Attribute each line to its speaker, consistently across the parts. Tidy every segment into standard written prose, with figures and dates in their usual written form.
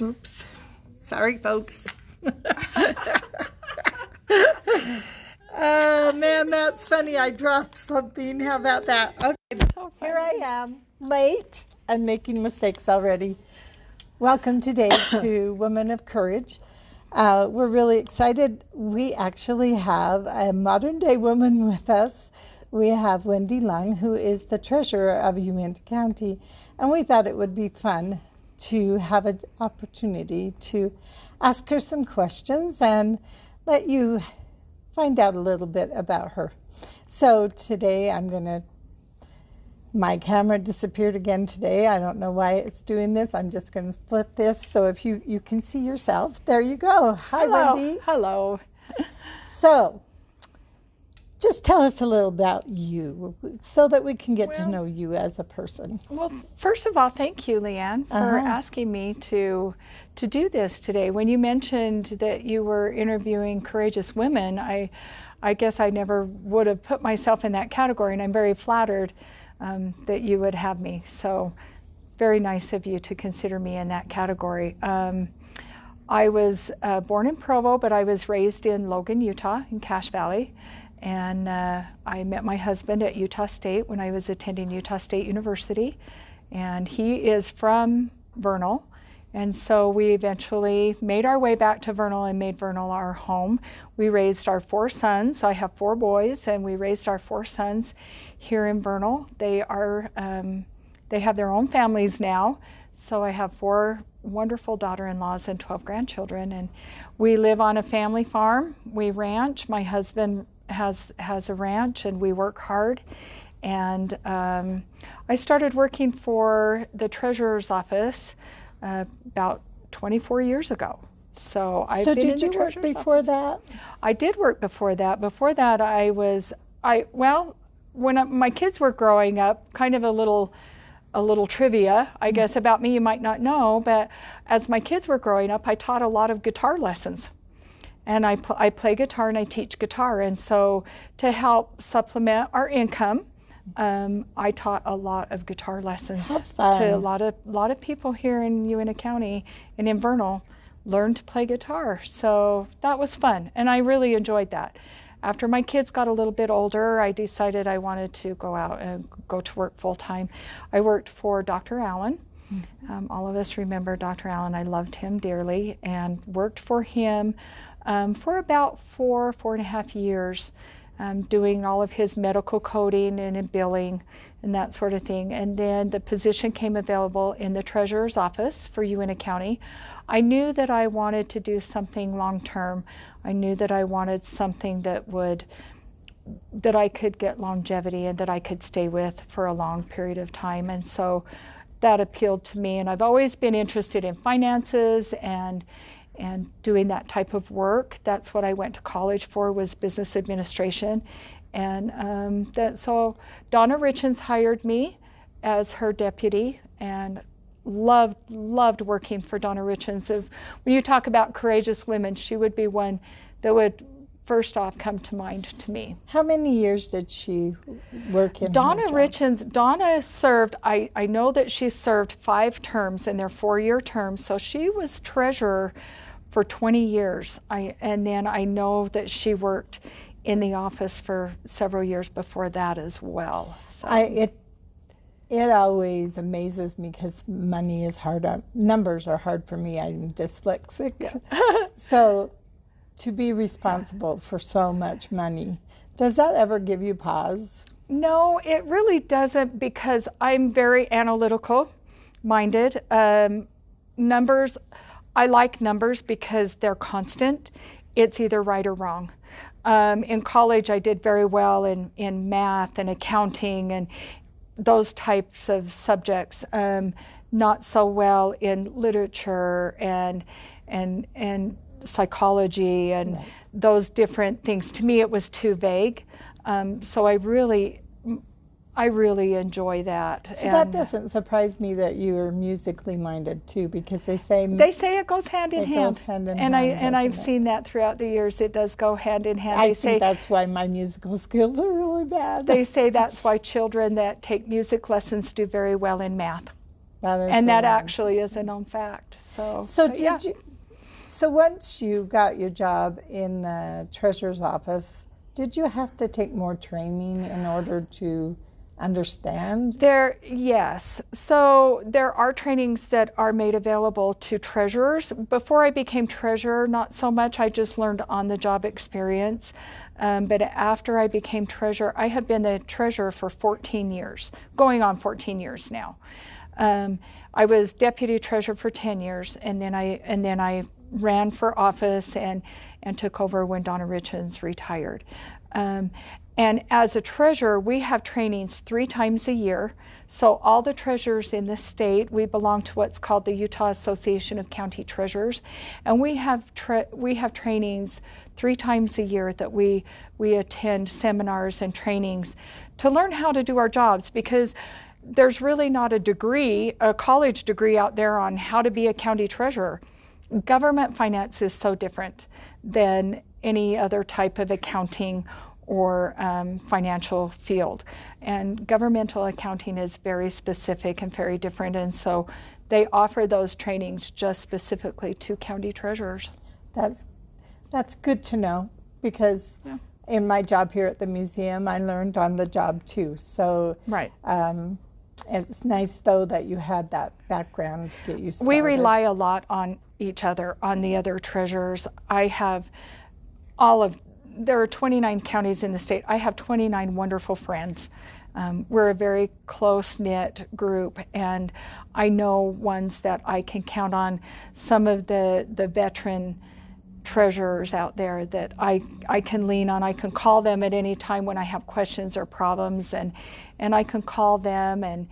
Speaker 1: Oops. Sorry, folks. Oh, man, that's funny. I dropped something. How about that? Okay,
Speaker 2: So
Speaker 1: here I am, late and making mistakes already. Welcome today to Women of Courage. We're really excited. We actually have a modern-day woman with us. We have Wendi Long, who is the treasurer of Uintah County, and we thought it would be fun to have an opportunity to ask her some questions and let you find out a little bit about her. So today my camera disappeared again today. I don't know why it's doing this. I'm just going to flip this so if you can see yourself. There you go. Hi,
Speaker 2: Hello.
Speaker 1: Wendi.
Speaker 2: Hello.
Speaker 1: So just tell us a little about you so that we can get to know you as a person.
Speaker 2: Well, first of all, thank you, Leanne, for asking me to do this today. When you mentioned that you were interviewing courageous women, I guess I never would have put myself in that category, and I'm very flattered that you would have me. So very nice of you to consider me in that category. I was born in Provo, but I was raised in Logan, Utah, in Cache Valley. And I met my husband at Utah State when I was attending Utah State University. And he is from Vernal. And so we eventually made our way back to Vernal and made Vernal our home. We raised our 4 sons. I have 4 boys, and we raised our 4 sons here in Vernal. They have their own families now. So I have 4 wonderful daughter-in-laws and 12 grandchildren. And we live on a family farm. We ranch. My husband has a ranch, and we work hard. And I started working for the treasurer's office about 24 years ago. So I've been in the treasurer's office. So did you work before that? I did work before that. Before that, when my kids were growing up, kind of a little trivia, I guess, about me you might not know, but as my kids were growing up, I taught a lot of guitar lessons. And I play guitar and I teach guitar. And so to help supplement our income, I taught a lot of guitar lessons to a lot of people here in Uintah County and in Vernal learned to play guitar. So that was fun, and I really enjoyed that. After my kids got a little bit older, I decided I wanted to go out and go to work full-time. I worked for Dr. Allen. All of us remember Dr. Allen. I loved him dearly and worked for him for about 4.5 years, doing all of his medical coding and in billing and that sort of thing. And then the position came available in the treasurer's office for Uintah County. I knew that I wanted to do something long-term. I knew that I wanted something that I could get longevity and that I could stay with for a long period of time. And so that appealed to me. And I've always been interested in finances and doing that type of work. That's what I went to college for, was business administration. And so Donna Richens hired me as her deputy, and loved working for Donna Richens. When you talk about courageous women, she would be one that would first off come to mind to me.
Speaker 1: How many years did she work in
Speaker 2: Donna
Speaker 1: her job?
Speaker 2: Richens? Donna served, I know that she served 5 terms, and they're 4-year terms, so she was treasurer for 20 years. And then I know that she worked in the office for several years before that as well. So.
Speaker 1: It always amazes me because money is hard. Numbers are hard for me. I'm dyslexic. Yeah. So to be responsible for so much money, does that ever give you pause?
Speaker 2: No, it really doesn't, because I'm very analytical minded. Numbers, I like numbers because they're constant. It's either right or wrong. In college, I did very well in math and accounting and those types of subjects, not so well in literature and psychology and those different things. To me, it was too vague. So I really enjoy that.
Speaker 1: So that doesn't surprise me that you are musically minded too, because they say
Speaker 2: it goes hand in hand.
Speaker 1: Goes hand in
Speaker 2: and
Speaker 1: hand,
Speaker 2: I've seen that throughout the years. It does go hand in hand.
Speaker 1: I think that's why my musical skills are really bad.
Speaker 2: They say that's why children that take music lessons do very well in math.
Speaker 1: That is
Speaker 2: and that
Speaker 1: really
Speaker 2: actually is a
Speaker 1: interesting.
Speaker 2: known fact. So,
Speaker 1: So
Speaker 2: but yeah.
Speaker 1: so once you got your job in the treasurer's office, did you have to take more training in order to understand?
Speaker 2: Yes. So there are trainings that are made available to treasurers. Before I became treasurer, not so much. I just learned on the job experience. But after I became treasurer, I have been the treasurer for 14 years, going on 14 years now. I was deputy treasurer for 10 years, and then I ran for office and took over when Donna Richens retired. And as a treasurer, we have trainings 3 times a year. So all the treasurers in the state, we belong to what's called the Utah Association of County Treasurers, and we have trainings 3 times a year that we attend seminars and trainings to learn how to do our jobs, because there's really not a college degree out there on how to be a county treasurer. Government finance is so different than any other type of accounting or financial field. And governmental accounting is very specific and very different, and so they offer those trainings just specifically to county treasurers.
Speaker 1: That's good to know, because in my job here at the museum, I learned on the job too. So
Speaker 2: right.
Speaker 1: It's nice though that you had that background to get you started.
Speaker 2: We rely a lot on each other, on the other treasurers. There are 29 counties in the state. I have 29 wonderful friends. We're a very close-knit group, and I know ones that I can count on. Some of the veteran treasurers out there that I can lean on. I can call them at any time when I have questions or problems, and I can call them and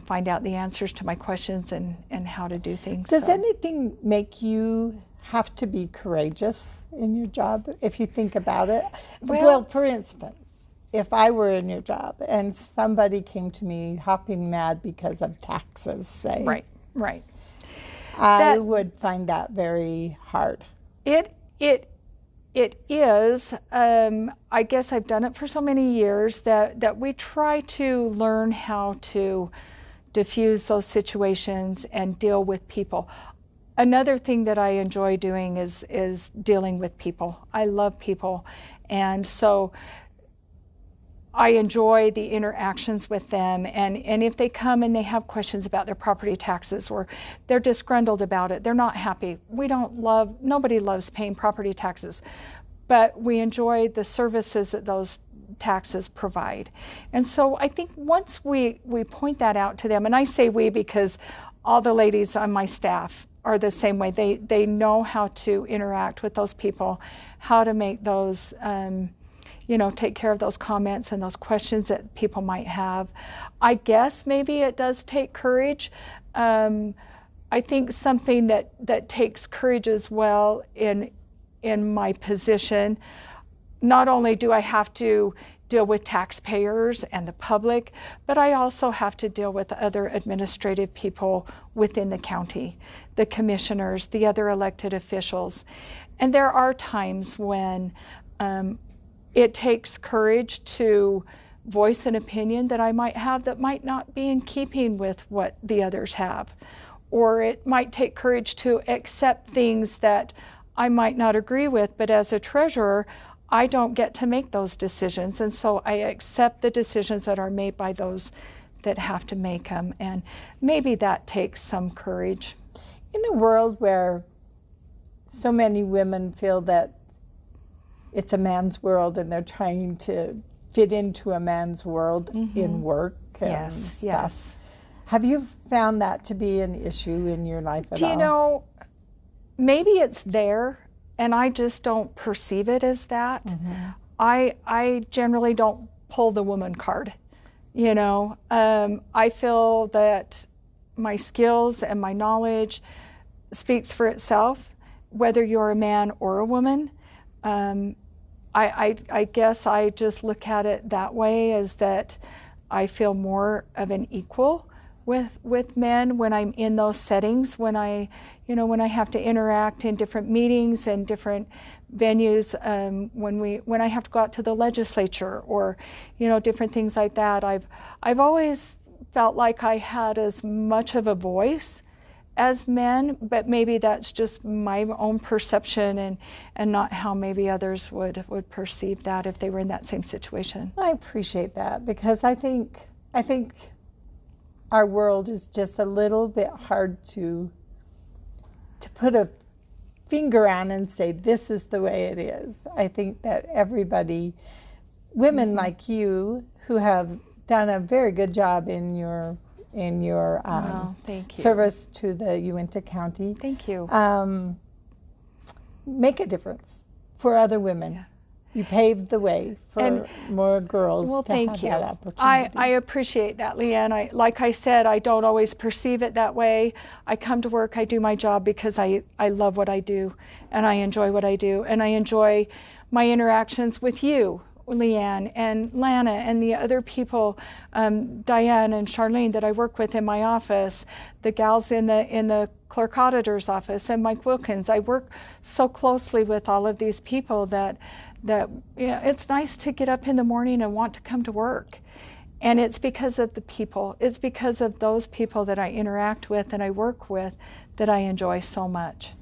Speaker 2: find out the answers to my questions and how to do things.
Speaker 1: Does anything make you have to be courageous in your job, if you think about it? Well, for instance, if I were in your job and somebody came to me hopping mad because of taxes, say.
Speaker 2: Right.
Speaker 1: I would find that very hard.
Speaker 2: It is. I guess I've done it for so many years that we try to learn how to diffuse those situations and deal with people. Another thing that I enjoy doing is dealing with people. I love people, and so I enjoy the interactions with them, and if they come and they have questions about their property taxes, or they're disgruntled about it, they're not happy. Nobody loves paying property taxes, but we enjoy the services that those taxes provide. And so I think once we point that out to them, and I say we because all the ladies on my staff are the same way. They know how to interact with those people, how to make those take care of those comments and those questions that people might have. I guess maybe it does take courage. I think something that takes courage as well in my position, not only do I have to deal with taxpayers and the public, but I also have to deal with other administrative people within the county, the commissioners, the other elected officials. And there are times when it takes courage to voice an opinion that I might have that might not be in keeping with what the others have. Or it might take courage to accept things that I might not agree with, but as a treasurer, I don't get to make those decisions. And so I accept the decisions that are made by those that have to make them. And maybe that takes some courage.
Speaker 1: In a world where so many women feel that it's a man's world and they're trying to fit into a man's world in work and stuff.
Speaker 2: Yes.
Speaker 1: Have you found that to be an issue in your life at all?
Speaker 2: Do you know, maybe it's there and I just don't perceive it as that. I generally don't pull the woman card. I feel that my skills and my knowledge speaks for itself, whether you're a man or a woman. I guess I just look at it that way, as that I feel more of an equal with men when I'm in those settings, when I have to interact in different meetings and different venues, when I have to go out to the legislature or different things like that. I've always felt like I had as much of a voice as men, but maybe that's just my own perception and not how maybe others would perceive that if they were in that same situation.
Speaker 1: I appreciate that, because I think our world is just a little bit hard to put a finger on and say this is the way it is. I think that everybody, women like you, who have done a very good job in your
Speaker 2: thank you.
Speaker 1: service to the Uintah County.
Speaker 2: Thank you.
Speaker 1: Make a difference for other women. Yeah. You paved the way for more girls to have that opportunity.
Speaker 2: I appreciate that, Leanne. Like I said, I don't always perceive it that way. I come to work, I do my job because I love what I do, and I enjoy what I do, and I enjoy my interactions with you, Leanne and Lana and the other people, Diane and Charlene that I work with in my office, the gals in the clerk auditor's office, and Mike Wilkins. I work so closely with all of these people that it's nice to get up in the morning and want to come to work. And it's because of the people. It's because of those people that I interact with and I work with that I enjoy so much.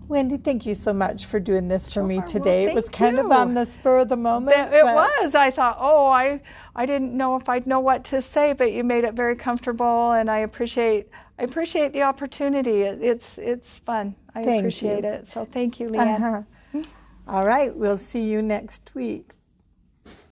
Speaker 1: Wendi, thank you so much for doing this for me today.
Speaker 2: Well,
Speaker 1: it was kind of on the spur of the moment.
Speaker 2: It was. I thought, I didn't know if I'd know what to say, but you made it very comfortable, and I appreciate the opportunity. It's fun. I appreciate it. So thank you, Leanne.
Speaker 1: All right, we'll see you next week.